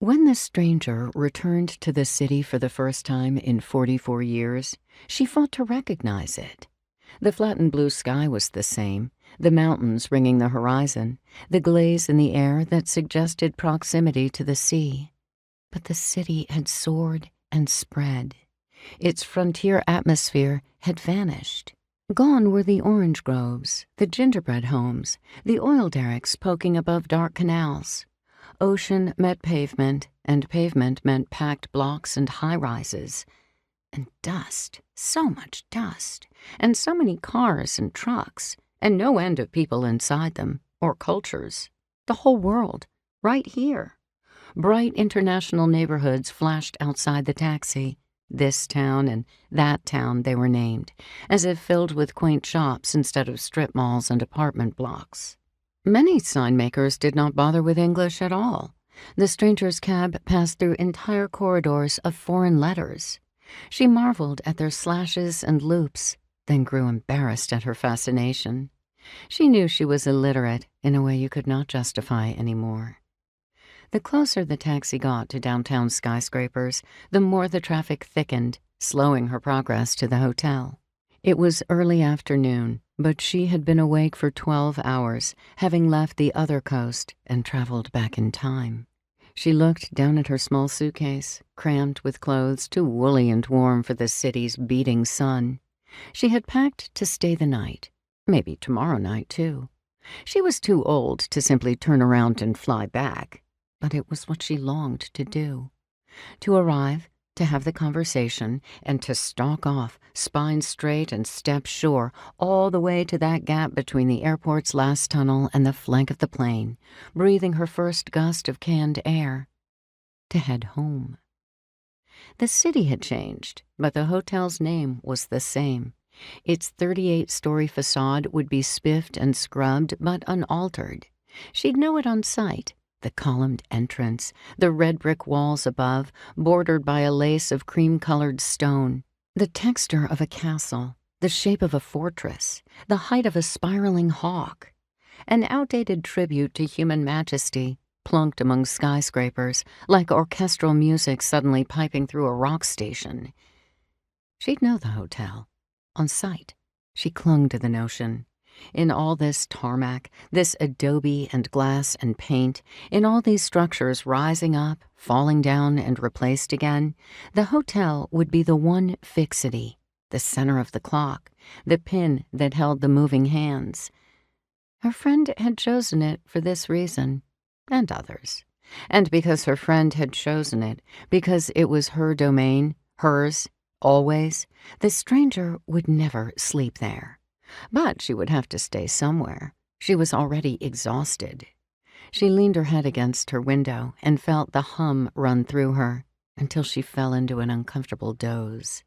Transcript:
When the stranger returned to the city for the first time in 44 years, she fought to recognize it. The flattened blue sky was the same, the mountains ringing the horizon, the glaze in the air that suggested proximity to the sea. But the city had soared and spread. Its frontier atmosphere had vanished. Gone were the orange groves, the gingerbread homes, the oil derricks poking above dark canals. Ocean met pavement, and pavement meant packed blocks and high-rises. And dust, so much dust, and so many cars and trucks, and no end of people inside them, or cultures. The whole world, right here. Bright international neighborhoods flashed outside the taxi. This town and that town they were named, as if filled with quaint shops instead of strip malls and apartment blocks. Many sign makers did not bother with English at all. The stranger's cab passed through entire corridors of foreign letters. She marveled at their slashes and loops, then grew embarrassed at her fascination. She knew she was illiterate in a way you could not justify anymore. The closer the taxi got to downtown skyscrapers, the more the traffic thickened, slowing her progress to the hotel. It was early afternoon, but she had been awake for 12 hours, having left the other coast and traveled back in time. She looked down at her small suitcase, crammed with clothes too woolly and warm for the city's beating sun. She had packed to stay the night, maybe tomorrow night, too. She was too old to simply turn around and fly back, but it was what she longed to do. To arrive, to have the conversation, and to stalk off, spine straight and step sure, all the way to that gap between the airport's last tunnel and the flank of the plane, breathing her first gust of canned air. To head home. The city had changed, but the hotel's name was the same. Its 38-story facade would be spiffed and scrubbed, but unaltered. She'd know it on sight. The columned entrance, the red brick walls above, bordered by a lace of cream-colored stone, the texture of a castle, the shape of a fortress, the height of a spiraling hawk. An outdated tribute to human majesty, plunked among skyscrapers, like orchestral music suddenly piping through a rock station. She'd know the hotel. On sight, she clung to the notion. In all this tarmac, this adobe and glass and paint, in all these structures rising up, falling down, and replaced again, the hotel would be the one fixity, the center of the clock, the pin that held the moving hands. Her friend had chosen it for this reason, and others. And because her friend had chosen it, because it was her domain, hers, always, the stranger would never sleep there. But she would have to stay somewhere. She was already exhausted. She leaned her head against her window and felt the hum run through her until she fell into an uncomfortable doze.